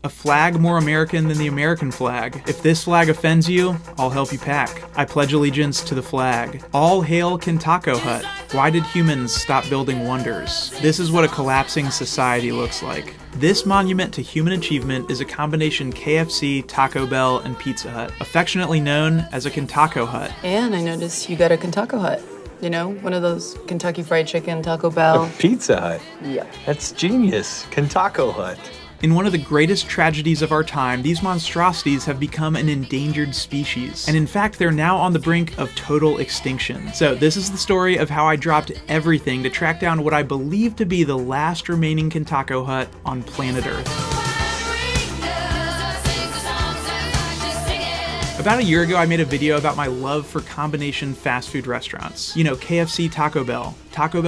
A flag more American than the American flag. If this flag offends you, I'll help you pack. I pledge allegiance to the flag. All hail KenTacoHut. Why did humans stop building wonders? This is what a collapsing society looks like. This monument to human achievement is a combination KFC, Taco Bell, and Pizza Hut, affectionately known as a KenTacoHut. And I noticed you got a KenTacoHut. You know, one of those Kentucky Fried Chicken, Taco Bell. A Pizza Hut? Yeah. That's genius. KenTacoHut. In one of the greatest tragedies of our time, these monstrosities have become an endangered species. And in fact, they're now on the brink of total extinction. So this is the story of how I dropped everything to track down what I believe to be the last remaining KenTacoHut on planet Earth. About a year ago, I made a video about my love for combination fast food restaurants. You know, KFC, Taco Bell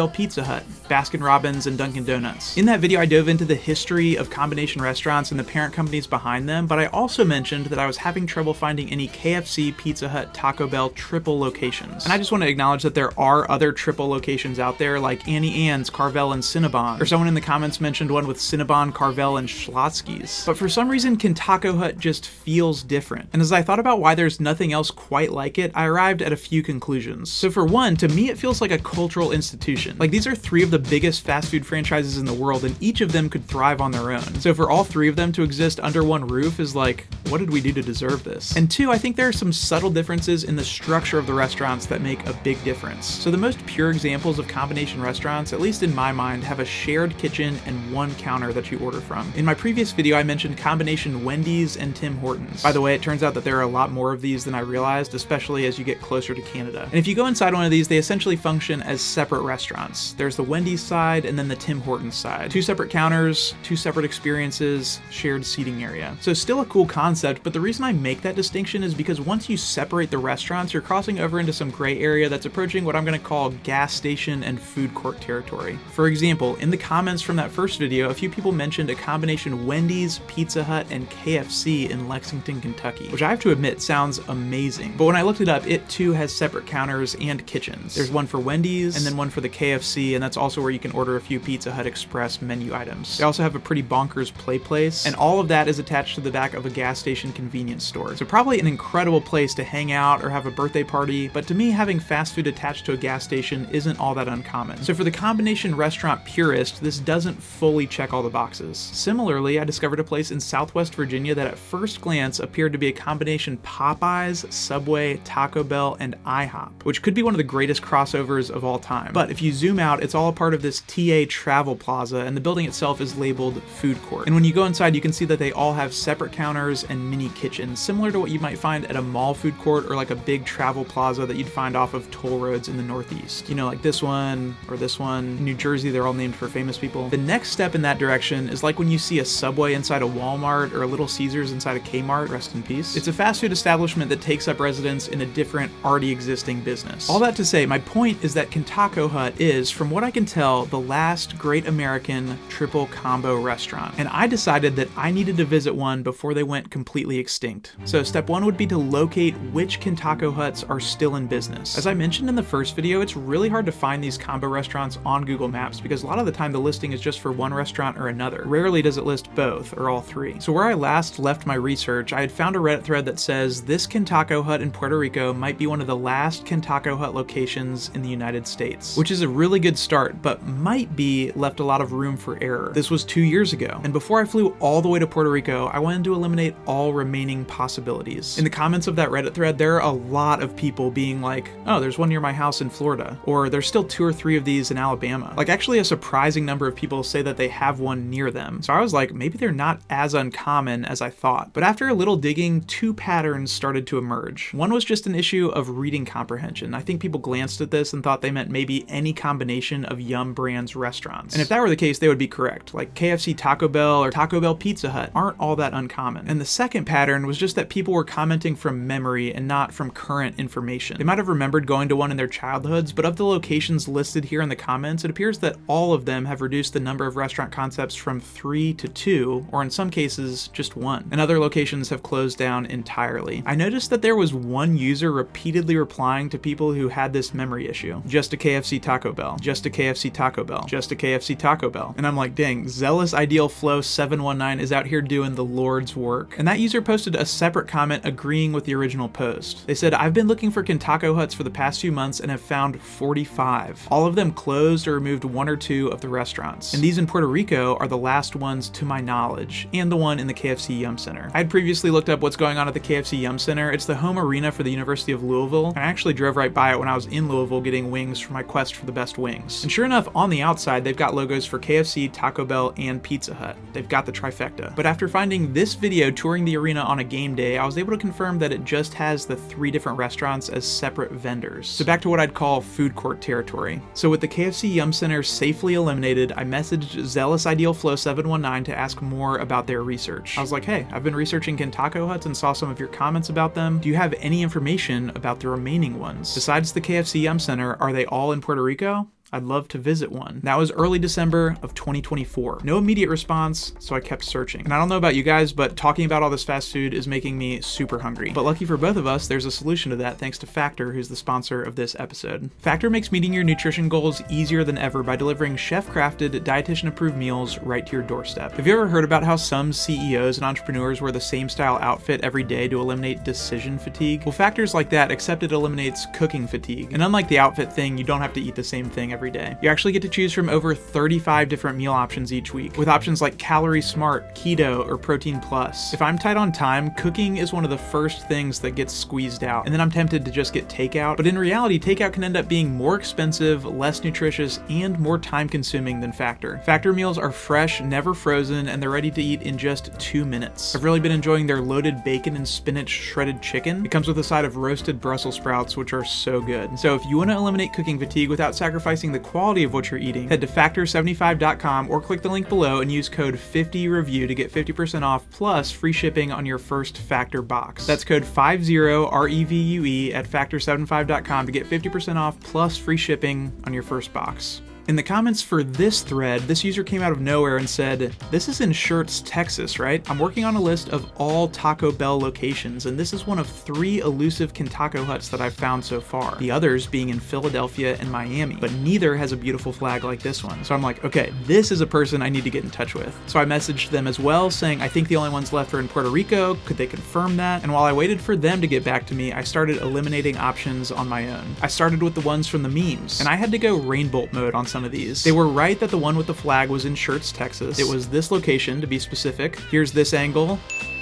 Pizza Hut, Baskin-Robbins, and Dunkin' Donuts. In that video, I dove into the history of combination restaurants and the parent companies behind them, but I also mentioned that I was having trouble finding any KFC, Pizza Hut, Taco Bell triple locations. And I just want to acknowledge that there are other triple locations out there like Annie Ann's, Carvel, and Cinnabon. Or someone in the comments mentioned one with Cinnabon, Carvel, and Schlotsky's. But for some reason, KenTacoHut just feels different. And as I thought about why there's nothing else quite like it, I arrived at a few conclusions. So for one, to me it feels like a cultural institution. Like these are three of the biggest fast food franchises in the world, and each of them could thrive on their own. So for all three of them to exist under one roof is like, what did we do to deserve this? And two, I think there are some subtle differences in the structure of the restaurants that make a big difference. So the most pure examples of combination restaurants, at least in my mind, have a shared kitchen and one counter that you order from. In my previous video, I mentioned combination Wendy's and Tim Hortons. By the way, it turns out that there are a lot more of these than I realized, especially as you get closer to Canada. And if you go inside one of these, they essentially function as separate restaurants. There's the Wendy's side and then the Tim Hortons side. Two separate counters, two separate experiences, shared seating area. So still a cool concept, but the reason I make that distinction is because once you separate the restaurants, you're crossing over into some gray area that's approaching what I'm going to call gas station and food court territory. For example, in the comments from that first video, a few people mentioned a combination Wendy's, Pizza Hut, and KFC in Lexington, Kentucky, which I have to admit sounds amazing. But when I looked it up, it too has separate counters and kitchens. There's one for Wendy's and then one for the KFC, and that's also where you can order a few Pizza Hut Express menu items. They also have a pretty bonkers play place, and all of that is attached to the back of a gas station convenience store. So probably an incredible place to hang out or have a birthday party, but to me, having fast food attached to a gas station isn't all that uncommon. So for the combination restaurant purist, this doesn't fully check all the boxes. Similarly, I discovered a place in Southwest Virginia that at first glance appeared to be a combination Popeyes, Subway, Taco Bell, and IHOP, which could be one of the greatest crossovers of all time. But if you zoom out, it's all a part of this TA Travel Plaza, and the building itself is labeled food court. And when you go inside, you can see that they all have separate counters and mini kitchens, similar to what you might find at a mall food court or like a big travel plaza that you'd find off of toll roads in the Northeast. You know, like this one or this one. In New Jersey, they're all named for famous people. The next step in that direction is like when you see a Subway inside a Walmart or a Little Caesars inside a Kmart, rest in peace. It's a fast food establishment that takes up residence in a different, already existing business. All that to say, my point is that KenTacoHut is, from what I can tell, the last great American triple combo restaurant. And I decided that I needed to visit one before they went completely extinct. So step one would be to locate which KenTacoHuts are still in business. As I mentioned in the first video, it's really hard to find these combo restaurants on Google Maps because a lot of the time the listing is just for one restaurant or another. Rarely does it list both or all three. So where I last left my research, I had found a Reddit thread that says this KenTacoHut in Puerto Rico might be one of the last KenTacoHut locations in the United States, which is a really good start, but might be left a lot of room for error. This was 2 years ago, and before I flew all the way to Puerto Rico, I wanted to eliminate all remaining possibilities. In the comments of that Reddit thread, there are a lot of people being like, oh, there's one near my house in Florida, or there's still 2 or 3 of these in Alabama. Like actually a surprising number of people say that they have one near them. So I was like, maybe they're not as uncommon as I thought. But after a little digging, 2 patterns started to emerge. One was just an issue of reading comprehension. I think people glanced at this and thought they meant maybe any combination of Yum Brands restaurants. And if that were the case, they would be correct. Like KFC Taco Bell or Taco Bell Pizza Hut aren't all that uncommon. And the second pattern was just that people were commenting from memory and not from current information. They might have remembered going to one in their childhoods, but of the locations listed here in the comments, it appears that all of them have reduced the number of restaurant concepts from 3 to 2, or in some cases, just 1. And other locations have closed down entirely. I noticed that there was one user repeatedly replying to people who had this memory issue. Just a KFC KFC Taco Bell, just a KFC Taco Bell, just a KFC Taco Bell. And I'm like, dang, Zealous Ideal Flow 719 is out here doing the Lord's work. And that user posted a separate comment agreeing with the original post. They said, I've been looking for KenTacoHuts for the past few months and have found 45. All of them closed or removed one or two of the restaurants. And these in Puerto Rico are the last ones to my knowledge, and the one in the KFC Yum Center. I had previously looked up what's going on at the KFC Yum Center. It's the home arena for the University of Louisville, and I actually drove right by it when I was in Louisville getting wings for my quest for the best wings. And sure enough, on the outside, they've got logos for KFC, Taco Bell, and Pizza Hut. They've got the trifecta. But after finding this video touring the arena on a game day, I was able to confirm that it just has the 3 different restaurants as separate vendors. So back to what I'd call food court territory. So with the KFC Yum Center safely eliminated, I messaged Zealous Ideal Flow 719 to ask more about their research. I was like, hey, I've been researching KenTacoHuts and saw some of your comments about them. Do you have any information about the remaining ones? Besides the KFC Yum Center, are they all in Puerto Rico? I'd love to visit one. That was early December of 2024. No immediate response, so I kept searching. And I don't know about you guys, but talking about all this fast food is making me super hungry. But lucky for both of us, there's a solution to that thanks to Factor, who's the sponsor of this episode. Factor makes meeting your nutrition goals easier than ever by delivering chef-crafted, dietitian-approved meals right to your doorstep. Have you ever heard about how some CEOs and entrepreneurs wear the same style outfit every day to eliminate decision fatigue? Well, Factor's like that, except it eliminates cooking fatigue. And unlike the outfit thing, you don't have to eat the same thing every day. You actually get to choose from over 35 different meal options each week, with options like Calorie Smart, Keto, or Protein Plus. If I'm tight on time, cooking is one of the first things that gets squeezed out, and then I'm tempted to just get takeout. But in reality, takeout can end up being more expensive, less nutritious, and more time-consuming than Factor. Factor meals are fresh, never frozen, and they're ready to eat in just 2 minutes. I've really been enjoying their loaded bacon and spinach shredded chicken. It comes with a side of roasted Brussels sprouts, which are so good. So if you want to eliminate cooking fatigue without sacrificing the quality of what you're eating, head to factor75.com or click the link below and use code 50REVIEW to get 50% off plus free shipping on your first Factor box. That's code 50REVUE at factor75.com to get 50% off plus free shipping on your first box. In the comments for this thread, this user came out of nowhere and said, this is in Schertz, Texas, right? I'm working on a list of all Taco Bell locations, and this is one of 3 elusive KenTacoHuts that I've found so far. The others being in Philadelphia and Miami, but neither has a beautiful flag like this one. So I'm like, okay, this is a person I need to get in touch with. So I messaged them as well, saying, I think the only ones left are in Puerto Rico. Could they confirm that? And while I waited for them to get back to me, I started eliminating options on my own. I started with the ones from the memes, and I had to go rainbolt mode on some of these. They were right that the one with the flag was in Schertz, Texas. It was this location, to be specific. Here's this angle.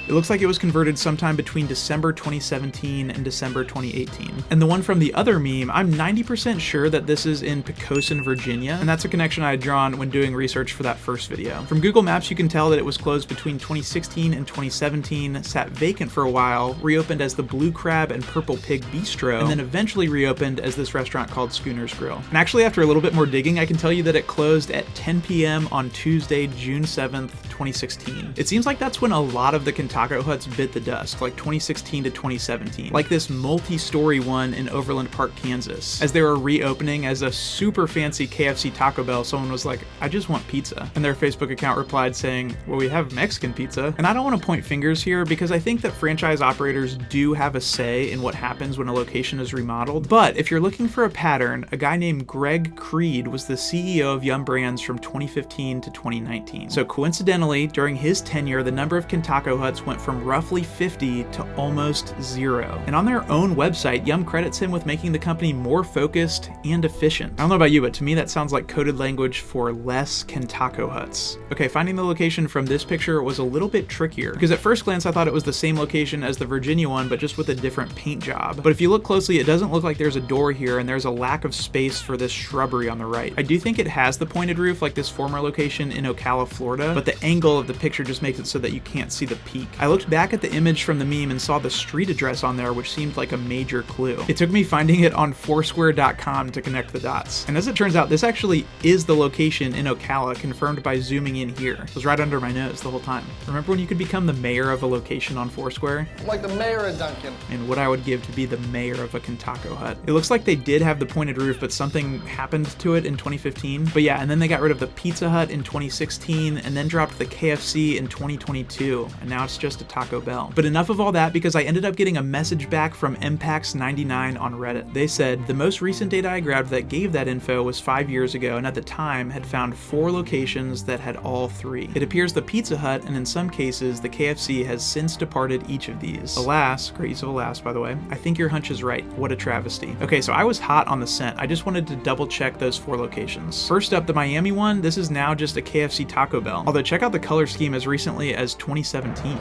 It looks like it was converted sometime between December 2017 and December 2018. And the one from the other meme, I'm 90% sure that this is in Poquoson, Virginia, and that's a connection I had drawn when doing research for that first video. From Google Maps, you can tell that it was closed between 2016 and 2017, sat vacant for a while, reopened as the Blue Crab and Purple Pig Bistro, and then eventually reopened as this restaurant called Schooner's Grill. And actually, after a little bit more digging, I can tell you that it closed at 10 p.m. on Tuesday, June 7th, 2016. It seems like that's when a lot of the KenTacoHuts bit the dust, like 2016 to 2017, like this multi-story one in Overland Park, Kansas. As they were reopening as a super fancy KFC Taco Bell, someone was like, I just want pizza. And their Facebook account replied saying, well, we have Mexican pizza. And I don't want to point fingers here because I think that franchise operators do have a say in what happens when a location is remodeled. But if you're looking for a pattern, a guy named Greg Creed was the CEO of Yum Brands from 2015 to 2019. So coincidentally, during his tenure, the number of KenTacoHuts went from roughly 50 to almost 0. And on their own website, Yum credits him with making the company more focused and efficient. I don't know about you, but to me that sounds like coded language for less KenTacoHuts. Okay, finding the location from this picture was a little bit trickier, because at first glance I thought it was the same location as the Virginia one, but just with a different paint job. But if you look closely, it doesn't look like there's a door here, and there's a lack of space for this shrubbery on the right. I do think it has the pointed roof like this former location in Ocala, Florida, but the angle of the picture just makes it so that you can't see the peak. I looked back at the image from the meme and saw the street address on there, which seemed like a major clue. It took me finding it on Foursquare.com to connect the dots. And as it turns out, this actually is the location in Ocala, confirmed by zooming in here. It was right under my nose the whole time. Remember when you could become the mayor of a location on Foursquare? Like the mayor of Duncan. And what I would give to be the mayor of a KenTacoHut. It looks like they did have the pointed roof, but something happened to it in 2015. But yeah, and then they got rid of the Pizza Hut in 2016, and then dropped the KFC in 2022, and now it's it's just a Taco Bell. But enough of all that, because I ended up getting a message back from Mpax99 on Reddit. They said, the most recent data I grabbed that gave that info was 5 years ago, and at the time had found 4 locations that had all 3. It appears the Pizza Hut, and in some cases, the KFC has since departed each of these. Alas, great use of alas, by the way, I think your hunch is right. What a travesty. Okay, so I was hot on the scent. I just wanted to double check those 4 locations. First up, the Miami one, this is now just a KFC Taco Bell. Although check out the color scheme as recently as 2017.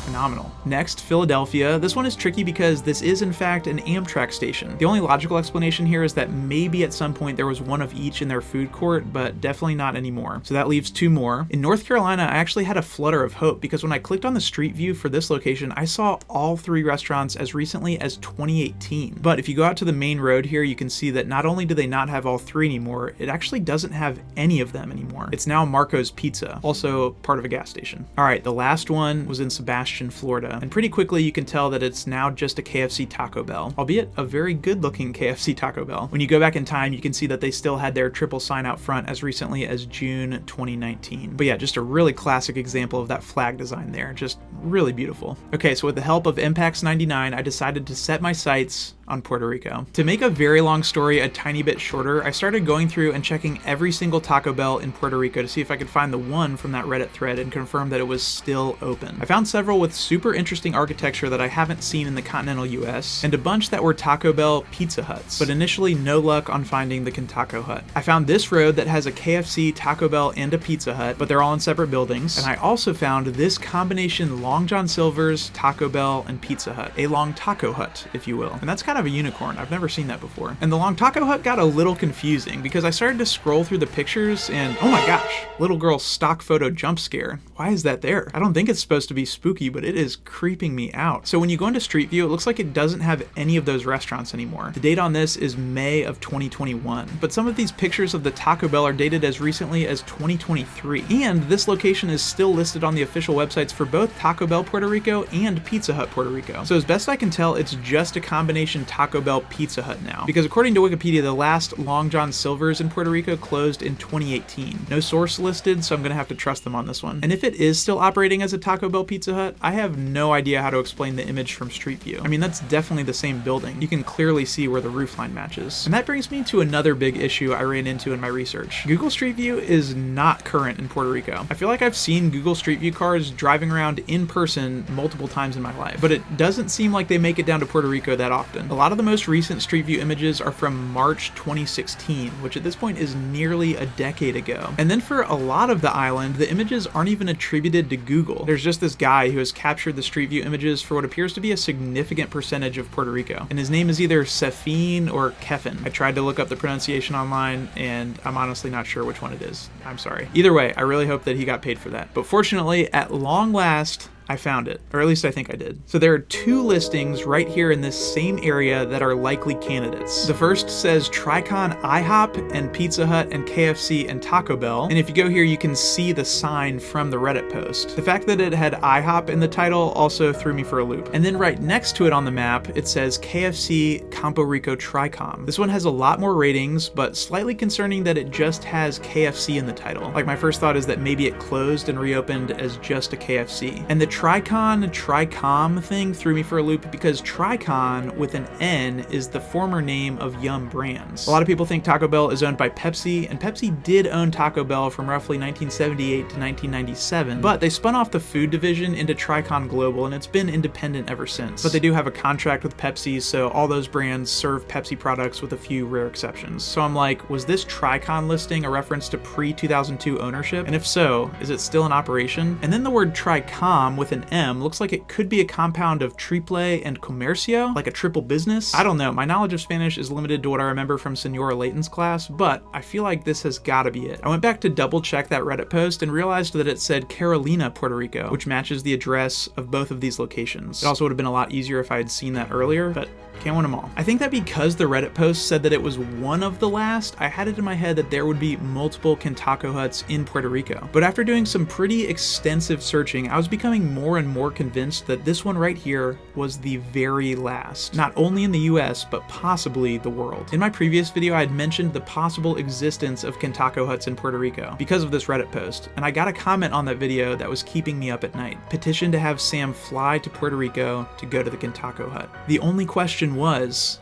Phenomenal. Next, Philadelphia. This one is tricky because this is in fact an Amtrak station. The only logical explanation here is that maybe at some point there was one of each in their food court, but definitely not anymore. So that leaves 2 more. In North Carolina, I actually had a flutter of hope because when I clicked on the street view for this location, I saw all 3 restaurants as recently as 2018. But if you go out to the main road here, you can see that not only do they not have all 3 anymore, it actually doesn't have any of them anymore. It's now Marco's Pizza, also part of a gas station. All right, the last one was in Sebastian, Florida, and pretty quickly you can tell that it's now just a KFC Taco Bell, albeit a very good looking KFC Taco Bell. When you go back in time, you can see that they still had their triple sign out front as recently as June 2019. But yeah, just a really classic example of that flag design there, just really beautiful. Okay, so with the help of Mpax99, I decided to set my sights on Puerto Rico. To make a very long story a tiny bit shorter, I started going through and checking every single Taco Bell in Puerto Rico to see if I could find the one from that Reddit thread and confirm that it was still open. I found several with super interesting architecture that I haven't seen in the continental US, and a bunch that were Taco Bell Pizza Huts, but initially no luck on finding the KenTacoHut. I found this road that has a KFC, Taco Bell, and a Pizza Hut, but they're all in separate buildings, and I also found this combination Long John Silver's, Taco Bell, and Pizza Hut, a Long Taco Hut, if you will, and that's kind of a unicorn. I've never seen that before. And the Long Taco Hut got a little confusing because I started to scroll through the pictures and oh my gosh, little girl's stock photo jump scare. Why is that there? I don't think it's supposed to be spooky, but it is creeping me out. So when you go into Street View, it looks like it doesn't have any of those restaurants anymore. The date on this is May of 2021, but some of these pictures of the Taco Bell are dated as recently as 2023. And this location is still listed on the official websites for both Taco Bell Puerto Rico and Pizza Hut Puerto Rico. So as best I can tell, it's just a combination Taco Bell Pizza Hut now, because according to Wikipedia, the last Long John Silver's in Puerto Rico closed in 2018. No source listed, so I'm gonna have to trust them on this one. And if it is still operating as a Taco Bell Pizza Hut, I have no idea how to explain the image from Street View. I mean, that's definitely the same building. You can clearly see where the roof line matches. And that brings me to another big issue I ran into in my research. Google Street View is not current in Puerto Rico. I feel like I've seen Google Street View cars driving around in person multiple times in my life, but it doesn't seem like they make it down to Puerto Rico that often. A lot of the most recent Street View images are from March 2016, which at this point is nearly a decade ago. And then for a lot of the island, the images aren't even attributed to Google. There's just this guy who has captured the Street View images for what appears to be a significant percentage of Puerto Rico. And his name is either Sefin or Kefin. I tried to look up the pronunciation online and I'm honestly not sure which one it is. I'm sorry. Either way, I really hope that he got paid for that. But fortunately, at long last, I found it, or at least I think I did. So there are 2 listings right here in this same area that are likely candidates. The first says Tricon IHOP and Pizza Hut and KFC and Taco Bell. And if you go here, you can see the sign from the Reddit post. The fact that it had IHOP in the title also threw me for a loop. And then right next to it on the map, it says KFC Campo Rico Tricom. This one has a lot more ratings, but slightly concerning that it just has KFC in the title. Like my first thought is that maybe it closed and reopened as just a KFC. And the Tricom thing threw me for a loop because Tricon with an N is the former name of Yum Brands. A lot of people think Taco Bell is owned by Pepsi, and Pepsi did own Taco Bell from roughly 1978 to 1997, but they spun off the food division into Tricon Global, and it's been independent ever since. But they do have a contract with Pepsi, so all those brands serve Pepsi products with a few rare exceptions. So I'm like, was this Tricon listing a reference to pre-2002 ownership? And if so, is it still in operation? And then the word Tricom with an M looks like it could be a compound of triple and comercio, like a triple business. I don't know, my knowledge of Spanish is limited to what I remember from Senora Layton's class, but I feel like this has gotta be it. I went back to double check that Reddit post and realized that it said Carolina, Puerto Rico, which matches the address of both of these locations. It also would have been a lot easier if I had seen that earlier, but Can't win them all. I think that because the Reddit post said that it was one of the last, I had it in my head that there would be multiple KenTacoHuts in Puerto Rico. But after doing some pretty extensive searching, I was becoming more and more convinced that this one right here was the very last, not only in the US, but possibly the world. In my previous video, I had mentioned the possible existence of KenTacoHuts in Puerto Rico because of this Reddit post, and I got a comment on that video that was keeping me up at night. Petition to have Sam fly to Puerto Rico to go to the KenTacoHut. The only question was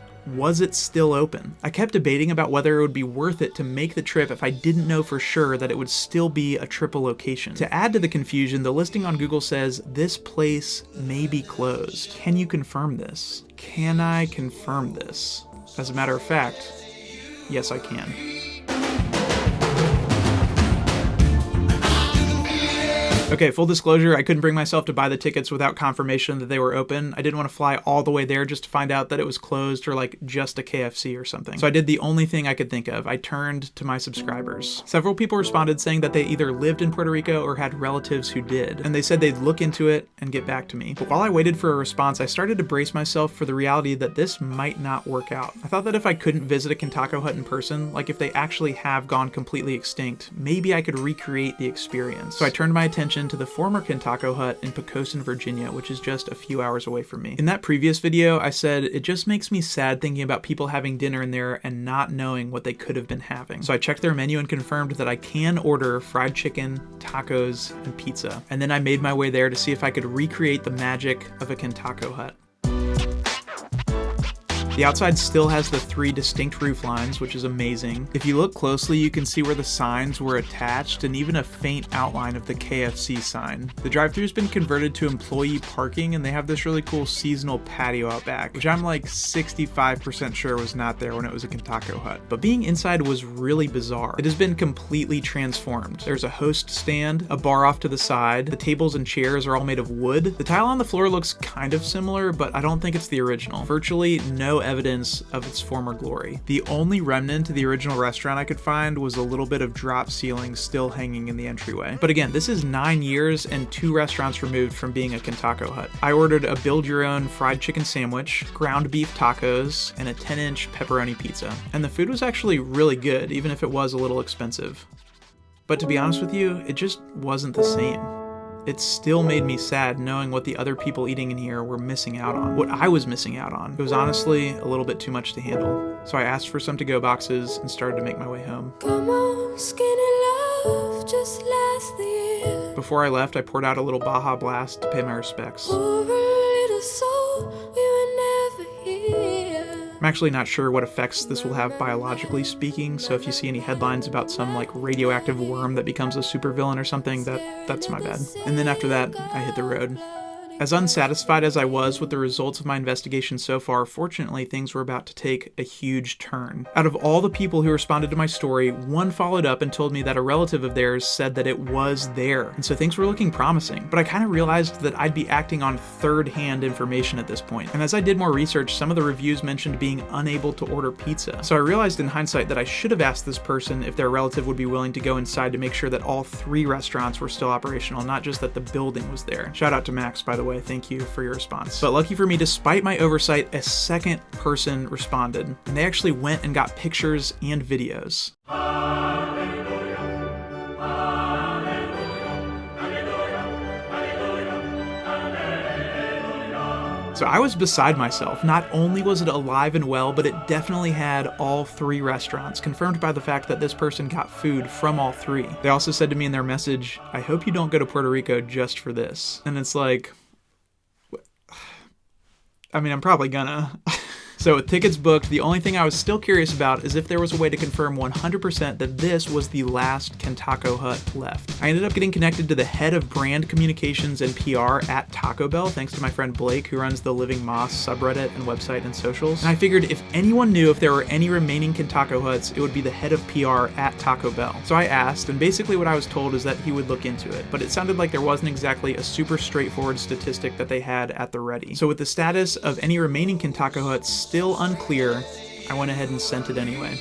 it still open? I kept debating about whether it would be worth it to make the trip if I didn't know for sure that it would still be a triple location. To add to the confusion, the listing on Google says this place may be closed. Can you confirm this? Can I confirm this? As a matter of fact, yes, I can. Okay, full disclosure, I couldn't bring myself to buy the tickets without confirmation that they were open. I didn't want to fly all the way there just to find out that it was closed or like just a KFC or something. So I did the only thing I could think of. I turned to my subscribers. Several people responded saying that they either lived in Puerto Rico or had relatives who did, and they said they'd look into it and get back to me. But while I waited for a response, I started to brace myself for the reality that this might not work out. I thought that if I couldn't visit a KenTacoHut in person, like if they actually have gone completely extinct, maybe I could recreate the experience. So I turned my attention to the former KenTacoHut in Pocosin, Virginia, which is just a few hours away from me. In that previous video, I said it just makes me sad thinking about people having dinner in there and not knowing what they could have been having. So I checked their menu and confirmed that I can order fried chicken, tacos, and pizza. And then I made my way there to see if I could recreate the magic of a KenTacoHut. The outside still has the 3 distinct roof lines, which is amazing. If you look closely, you can see where the signs were attached and even a faint outline of the KFC sign. The drive-thru's been converted to employee parking, and they have this really cool seasonal patio out back, which I'm like 65% sure was not there when it was a KenTacoHut. But being inside was really bizarre. It has been completely transformed. There's a host stand, a bar off to the side, the tables and chairs are all made of wood. The tile on the floor looks kind of similar, but I don't think it's the original. Virtually no evidence of its former glory. The only remnant to the original restaurant I could find was a little bit of drop ceiling still hanging in the entryway. But again, this is 9 years and 2 restaurants removed from being a KenTacoHut. I ordered a build-your-own fried chicken sandwich, ground beef tacos, and a 10-inch pepperoni pizza. And the food was actually really good, even if it was a little expensive. But to be honest with you, it just wasn't the same. It still made me sad knowing what the other people eating in here were missing out on, what I was missing out on. It was honestly a little bit too much to handle. So I asked for some to-go boxes and started to make my way home. Come on, skinny love, just last the year. Before I left, I poured out a little Baja Blast to pay my respects. For a little soul, we were never here. I'm actually not sure what effects this will have biologically speaking, so if you see any headlines about some like radioactive worm that becomes a supervillain or something, that's my bad. And then after that, I hit the road. As unsatisfied as I was with the results of my investigation so far, fortunately things were about to take a huge turn. Out of all the people who responded to my story, one followed up and told me that a relative of theirs said that it was there, and so things were looking promising. But I kind of realized that I'd be acting on third-hand information at this point. And as I did more research, some of the reviews mentioned being unable to order pizza. So I realized in hindsight that I should have asked this person if their relative would be willing to go inside to make sure that all 3 restaurants were still operational, not just that the building was there. Shout out to Max, by the way. Thank you for your response. But lucky for me, despite my oversight, a second person responded, and they actually went and got pictures and videos. So I was beside myself. Not only was it alive and well, but it definitely had all 3 restaurants, confirmed by the fact that this person got food from all 3. They also said to me in their message, "I hope you don't go to Puerto Rico just for this." And it's like, I mean, I'm probably gonna. So with tickets booked, the only thing I was still curious about is if there was a way to confirm 100% that this was the last KenTacoHut left. I ended up getting connected to the head of brand communications and PR at Taco Bell, thanks to my friend Blake, who runs the Living Moss subreddit and website and socials. And I figured if anyone knew if there were any remaining KenTacoHuts, it would be the head of PR at Taco Bell. So I asked, and basically what I was told is that he would look into it, but it sounded like there wasn't exactly a super straightforward statistic that they had at the ready. So with the status of any remaining KenTacoHuts still unclear, I went ahead and sent it anyway.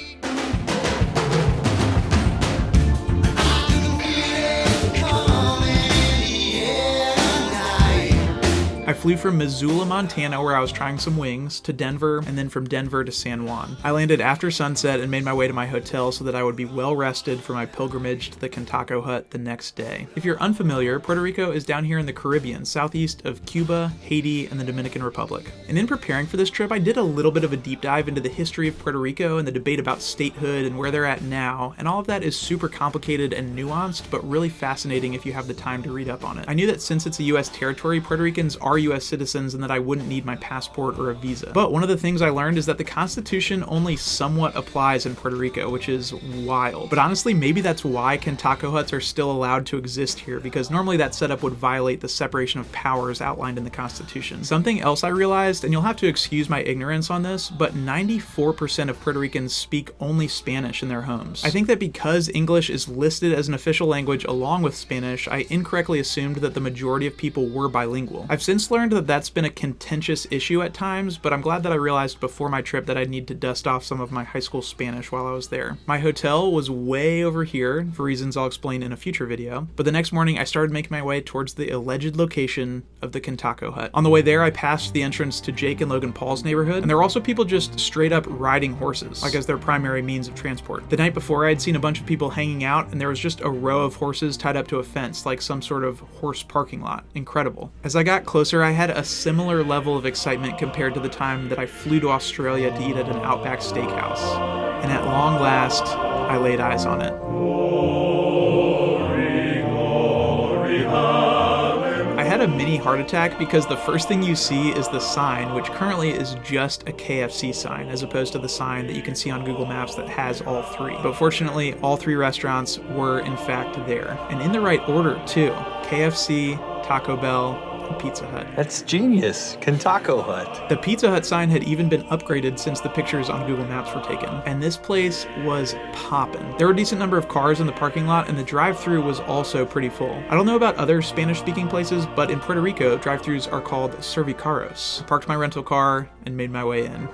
I flew from Missoula, Montana, where I was trying some wings, to Denver, and then from Denver to San Juan. I landed after sunset and made my way to my hotel so that I would be well rested for my pilgrimage to the KenTacoHut the next day. If you're unfamiliar, Puerto Rico is down here in the Caribbean, southeast of Cuba, Haiti, and the Dominican Republic. And in preparing for this trip, I did a little bit of a deep dive into the history of Puerto Rico and the debate about statehood and where they're at now, and all of that is super complicated and nuanced, but really fascinating if you have the time to read up on it. I knew that since it's a US territory, Puerto Ricans are US citizens and that I wouldn't need my passport or a visa. But one of the things I learned is that the Constitution only somewhat applies in Puerto Rico, which is wild. But honestly, maybe that's why KenTacoHuts are still allowed to exist here, because normally that setup would violate the separation of powers outlined in the Constitution. Something else I realized, and you'll have to excuse my ignorance on this, but 94% of Puerto Ricans speak only Spanish in their homes. I think that because English is listed as an official language along with Spanish, I incorrectly assumed that the majority of people were bilingual. I've since learned that that's been a contentious issue at times, but I'm glad that I realized before my trip that I'd need to dust off some of my high school Spanish while I was there. My hotel was way over here, for reasons I'll explain in a future video, but the next morning I started making my way towards the alleged location of the KenTacoHut. On the way there, I passed the entrance to Jake and Logan Paul's neighborhood, and there were also people just straight up riding horses, like as their primary means of transport. The night before, I had seen a bunch of people hanging out, and there was just a row of horses tied up to a fence, like some sort of horse parking lot. Incredible. As I got closer, I had a similar level of excitement compared to the time that I flew to Australia to eat at an Outback steakhouse. And at long last, I laid eyes on it. I had a mini heart attack because the first thing you see is the sign, which currently is just a KFC sign, as opposed to the sign that you can see on Google Maps that has all three. But fortunately, all three restaurants were in fact there, and in the right order too. KFC, Taco Bell, and Pizza Hut. That's genius. KenTacoHut. The Pizza Hut sign had even been upgraded since the pictures on Google Maps were taken, and this place was poppin'. There were a decent number of cars in the parking lot, and the drive-thru was also pretty full. I don't know about other Spanish-speaking places, but in Puerto Rico, drive-thrus are called servicarros. I parked my rental car and made my way in.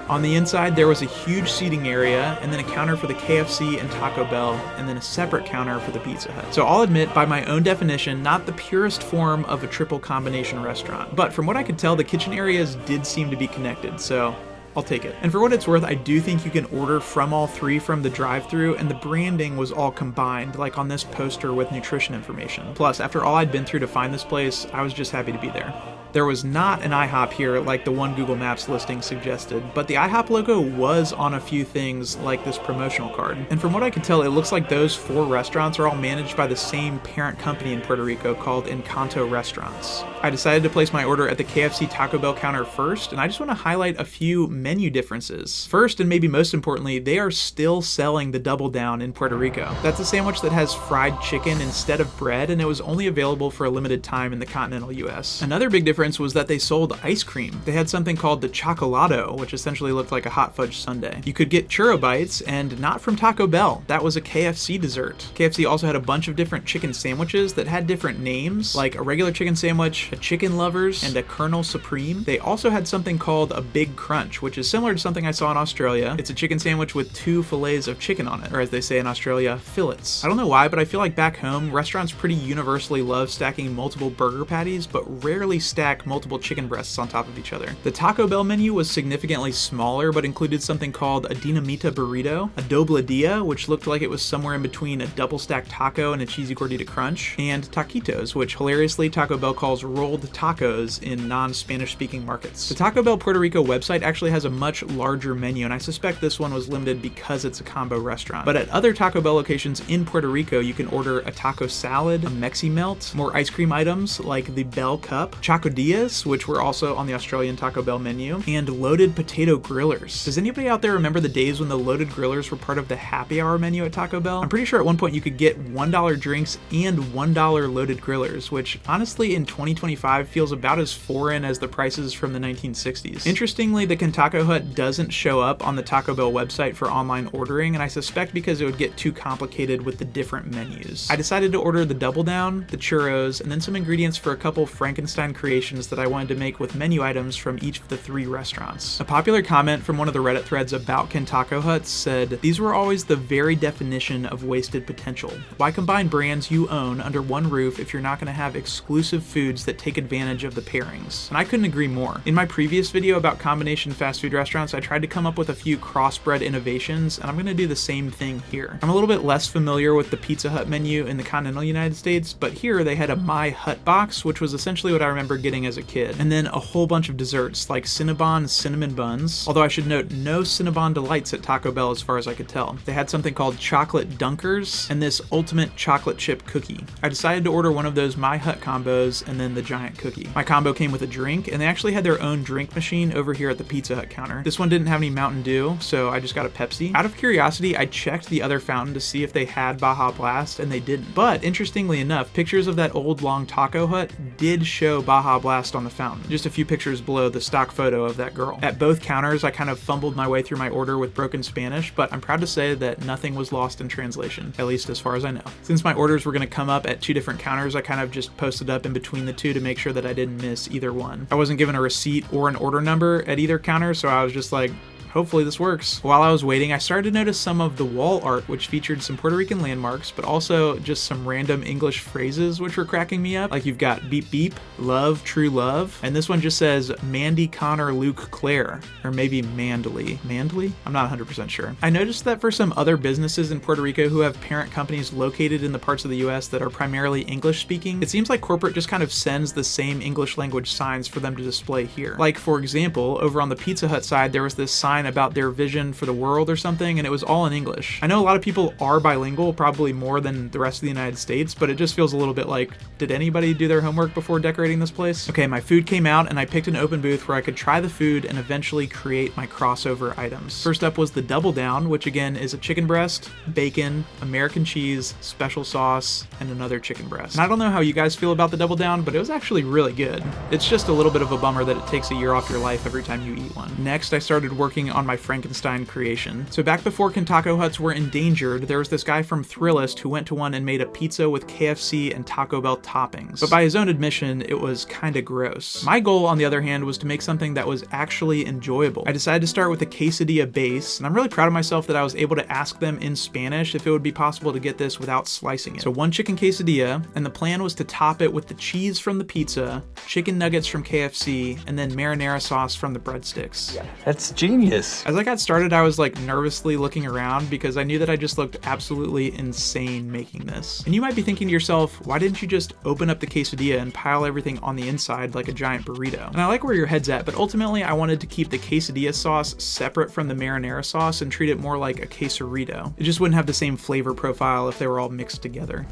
On the inside, there was a huge seating area, and then a counter for the KFC and Taco Bell, and then a separate counter for the Pizza Hut. So I'll admit, by my own definition, not the purest form of a triple combination restaurant. But from what I could tell, the kitchen areas did seem to be connected, so I'll take it. And for what it's worth, I do think you can order from all three from the drive-thru, and the branding was all combined, like on this poster with nutrition information. Plus, after all I'd been through to find this place, I was just happy to be there. There was not an IHOP here like the one Google Maps listing suggested, but the IHOP logo was on a few things like this promotional card. And from what I could tell, it looks like those 4 restaurants are all managed by the same parent company in Puerto Rico called Encanto Restaurants. I decided to place my order at the KFC Taco Bell counter first, and I just want to highlight a few menu differences. First, and maybe most importantly, they are still selling the Double Down in Puerto Rico. That's a sandwich that has fried chicken instead of bread, and it was only available for a limited time in the continental US. Another big difference was that they sold ice cream. They had something called the Chocolado, which essentially looked like a hot fudge sundae. You could get churro bites, and not from Taco Bell. That was a KFC dessert. KFC also had a bunch of different chicken sandwiches that had different names, like a regular chicken sandwich, a chicken lovers, and a Colonel Supreme. They also had something called a Big Crunch, which is similar to something I saw in Australia. It's a chicken sandwich with 2 fillets of chicken on it, or as they say in Australia, fillets. I don't know why, but I feel like back home, restaurants pretty universally love stacking multiple burger patties, but rarely stack multiple chicken breasts on top of each other. The Taco Bell menu was significantly smaller, but included something called a dinamita burrito, a dobladilla, which looked like it was somewhere in between a double stacked taco and a cheesy gordita crunch, and taquitos, which hilariously Taco Bell calls rolled tacos in non-Spanish speaking markets. The Taco Bell Puerto Rico website actually has a much larger menu, and I suspect this one was limited because it's a combo restaurant. But at other Taco Bell locations in Puerto Rico, you can order a taco salad, a Mexi Melt, more ice cream items like the Bell Cup, chocodillas, which were also on the Australian Taco Bell menu, and loaded potato grillers. Does anybody out there remember the days when the loaded grillers were part of the happy hour menu at Taco Bell? I'm pretty sure at one point you could get $1 drinks and $1 loaded grillers, which honestly in 2025 feels about as foreign as the prices from the 1960s. Interestingly, the KenTacoHut doesn't show up on the Taco Bell website for online ordering, and I suspect because it would get too complicated with the different menus. I decided to order the Double Down, the churros, and then some ingredients for a couple Frankenstein creations combinations that I wanted to make with menu items from each of the 3 restaurants. A popular comment from one of the Reddit threads about KenTacoHut said, "These were always the very definition of wasted potential. Why combine brands you own under one roof if you're not going to have exclusive foods that take advantage of the pairings?" And I couldn't agree more. In my previous video about combination fast food restaurants, I tried to come up with a few crossbred innovations, and I'm going to do the same thing here. I'm a little bit less familiar with the Pizza Hut menu in the continental United States, but here they had a My Hut box, which was essentially what I remember getting as a kid. And then a whole bunch of desserts like Cinnabon cinnamon buns, although I should note no Cinnabon delights at Taco Bell as far as I could tell. They had something called chocolate dunkers and this ultimate chocolate chip cookie. I decided to order one of those My Hut combos and then the giant cookie. My combo came with a drink, and they actually had their own drink machine over here at the Pizza Hut counter. This one didn't have any Mountain Dew, so I just got a Pepsi. Out of curiosity, I checked the other fountain to see if they had Baja Blast, and they didn't. But interestingly enough, pictures of that old long taco hut did show Baja Blast on the fountain, just a few pictures below the stock photo of that girl. At both counters, I kind of fumbled my way through my order with broken Spanish, but I'm proud to say that nothing was lost in translation, at least as far as I know. Since my orders were going to come up at 2 different counters, I kind of just posted up in between the 2 to make sure that I didn't miss either one. I wasn't given a receipt or an order number at either counter, so I was just like, hopefully this works. While I was waiting, I started to notice some of the wall art, which featured some Puerto Rican landmarks, but also just some random English phrases which were cracking me up. Like you've got beep beep, love, true love, and this one just says Mandy, Connor, Luke, Claire, or maybe Mandley. Mandley? I'm not 100% sure. I noticed that for some other businesses in Puerto Rico who have parent companies located in the parts of the US that are primarily English speaking, it seems like corporate just kind of sends the same English language signs for them to display here. Like for example, over on the Pizza Hut side, there was this sign about their vision for the world or something, and it was all in English. I know a lot of people are bilingual, probably more than the rest of the United States, but it just feels a little bit like, did anybody do their homework before decorating this place? Okay, my food came out, and I picked an open booth where I could try the food and eventually create my crossover items. First up was the Double Down, which again is a chicken breast, bacon, American cheese, special sauce, and another chicken breast. And I don't know how you guys feel about the Double Down, but it was actually really good. It's just a little bit of a bummer that it takes a year off your life every time you eat one. Next, I started working on my Frankenstein creation. So back before KenTacoHuts were endangered, there was this guy from Thrillist who went to one and made a pizza with KFC and Taco Bell toppings. But by his own admission, it was kinda gross. My goal, on the other hand, was to make something that was actually enjoyable. I decided to start with a quesadilla base, and I'm really proud of myself that I was able to ask them in Spanish if it would be possible to get this without slicing it. So 1 chicken quesadilla, and the plan was to top it with the cheese from the pizza, chicken nuggets from KFC, and then marinara sauce from the breadsticks. That's genius. As I got started, I was like nervously looking around because I knew that I just looked absolutely insane making this. And you might be thinking to yourself, why didn't you just open up the quesadilla and pile everything on the inside like a giant burrito? And I like where your head's at, but ultimately I wanted to keep the quesadilla sauce separate from the marinara sauce and treat it more like a quesarito. It just wouldn't have the same flavor profile if they were all mixed together.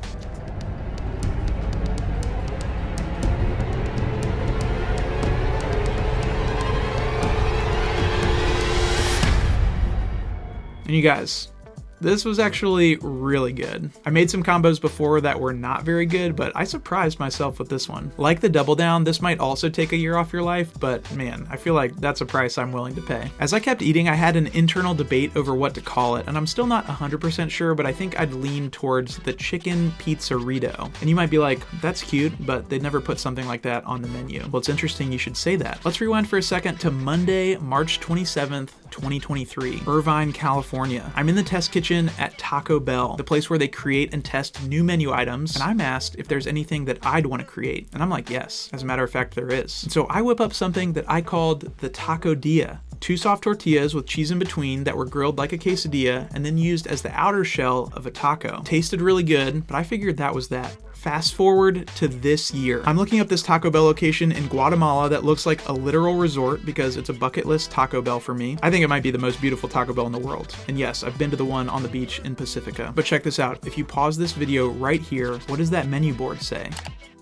And you guys, this was actually really good. I made some combos before that were not very good, but I surprised myself with this one. Like the Double Down, this might also take a year off your life, but man, I feel like that's a price I'm willing to pay. As I kept eating, I had an internal debate over what to call it, and I'm still not 100% sure, but I think I'd lean towards the chicken pizzarito. And you might be like, that's cute, but they'd never put something like that on the menu. Well, it's interesting you should say that. Let's rewind for a second to Monday, March 27th, 2023, Irvine, California. I'm in the test kitchen at Taco Bell, the place where they create and test new menu items, and I'm asked if there's anything that I'd want to create, and I'm like, yes. As a matter of fact, there is. And so I whip up something that I called the Taco Dia. 2 soft tortillas with cheese in between that were grilled like a quesadilla and then used as the outer shell of a taco. Tasted really good, but I figured that was that. Fast forward to this year. I'm looking up this Taco Bell location in Guatemala that looks like a literal resort because it's a bucket list Taco Bell for me. I think it might be the most beautiful Taco Bell in the world. And yes, I've been to the one on the beach in Pacifica. But check this out. If you pause this video right here, what does that menu board say?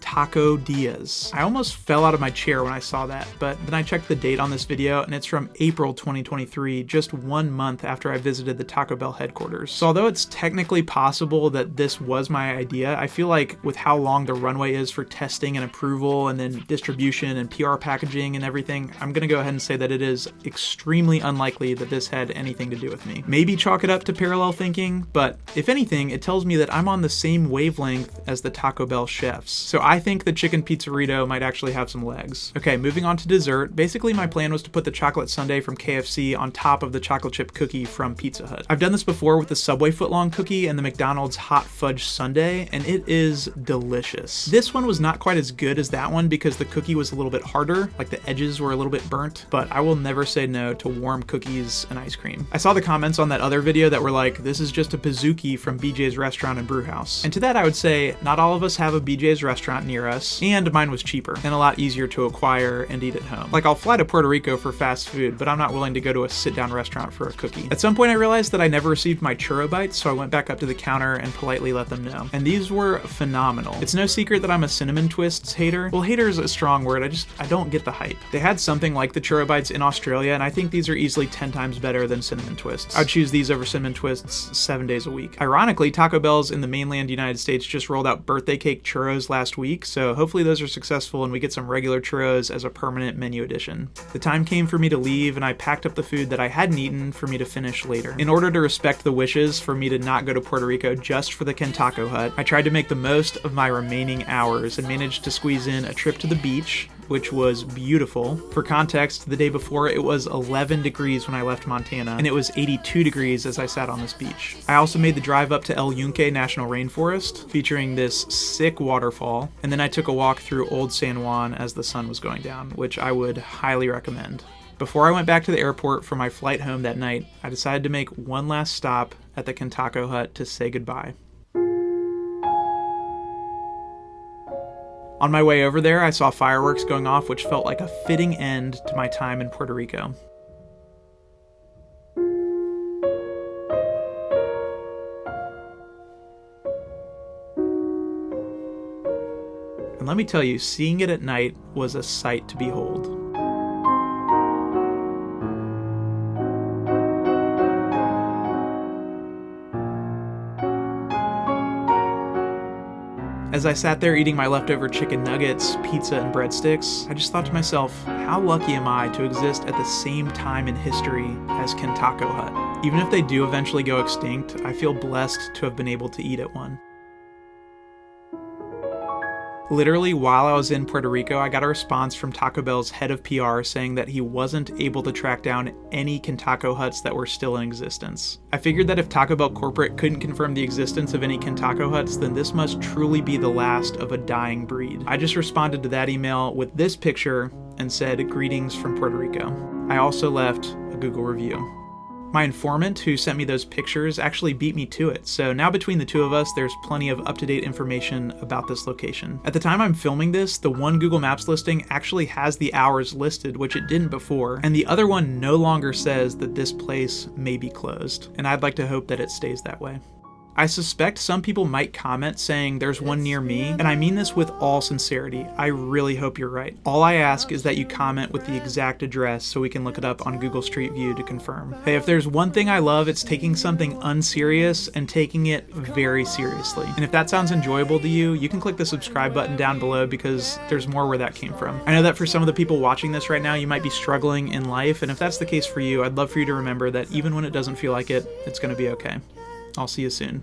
Taco Diaz. I almost fell out of my chair when I saw that, but then I checked the date on this video and it's from April 2023, just 1 month after I visited the Taco Bell headquarters. So although it's technically possible that this was my idea, I feel like with how long the runway is for testing and approval and then distribution and PR packaging and everything, I'm gonna go ahead and say that it is extremely unlikely that this had anything to do with me. Maybe chalk it up to parallel thinking, but if anything, it tells me that I'm on the same wavelength as the Taco Bell chefs. So I think the chicken pizzerito might actually have some legs. Okay, moving on to dessert. Basically, my plan was to put the chocolate sundae from KFC on top of the chocolate chip cookie from Pizza Hut. I've done this before with the Subway footlong cookie and the McDonald's hot fudge sundae, and it is delicious. This one was not quite as good as that one because the cookie was a little bit harder, like the edges were a little bit burnt, but I will never say no to warm cookies and ice cream. I saw the comments on that other video that were like, this is just a Pizookie from BJ's restaurant and brewhouse. And to that I would say, not all of us have a BJ's restaurant near us, and mine was cheaper and a lot easier to acquire and eat at home. Like, I'll fly to Puerto Rico for fast food, but I'm not willing to go to a sit-down restaurant for a cookie. At some point I realized that I never received my churro bites, so I went back up to the counter and politely let them know. And these were phenomenal. It's no secret that I'm a cinnamon twists hater. Well, hater is a strong word, I don't get the hype. They had something like the churro bites in Australia, and I think these are easily 10 times better than cinnamon twists. I'd choose these over cinnamon twists 7 days a week. Ironically, Taco Bell's in the mainland United States just rolled out birthday cake churros last week, so hopefully those are successful and we get some regular churros as a permanent menu addition. The time came for me to leave, and I packed up the food that I hadn't eaten for me to finish later. In order to respect the wishes for me to not go to Puerto Rico just for the KenTacoHut, I tried to make the most of my remaining hours and managed to squeeze in a trip to the beach, which was beautiful. For context, the day before it was 11 degrees when I left Montana, and it was 82 degrees as I sat on this beach. I also made the drive up to El Yunque National Rainforest, featuring this sick waterfall, and then I took a walk through Old San Juan as the sun was going down, which I would highly recommend. Before I went back to the airport for my flight home that night, I decided to make one last stop at the KenTacoHut to say goodbye. On my way over there, I saw fireworks going off, which felt like a fitting end to my time in Puerto Rico. And let me tell you, seeing it at night was a sight to behold. As I sat there eating my leftover chicken nuggets, pizza, and breadsticks, I just thought to myself, how lucky am I to exist at the same time in history as KenTacoHut? Even if they do eventually go extinct, I feel blessed to have been able to eat at one. Literally, while I was in Puerto Rico, I got a response from Taco Bell's head of PR saying that he wasn't able to track down any KenTacoHuts that were still in existence. I figured that if Taco Bell corporate couldn't confirm the existence of any KenTacoHuts, then this must truly be the last of a dying breed. I just responded to that email with this picture and said, "Greetings from Puerto Rico." I also left a Google review. My informant who sent me those pictures actually beat me to it, so now between the two of us, there's plenty of up-to-date information about this location. At the time I'm filming this, the one Google Maps listing actually has the hours listed, which it didn't before, and the other one no longer says that this place may be closed, and I'd like to hope that it stays that way. I suspect some people might comment saying there's one near me, and I mean this with all sincerity. I really hope you're right. All I ask is that you comment with the exact address so we can look it up on Google Street View to confirm. Hey, if there's one thing I love, it's taking something unserious and taking it very seriously. And if that sounds enjoyable to you, you can click the subscribe button down below because there's more where that came from. I know that for some of the people watching this right now, you might be struggling in life, and if that's the case for you, I'd love for you to remember that even when it doesn't feel like it, it's gonna be okay. I'll see you soon.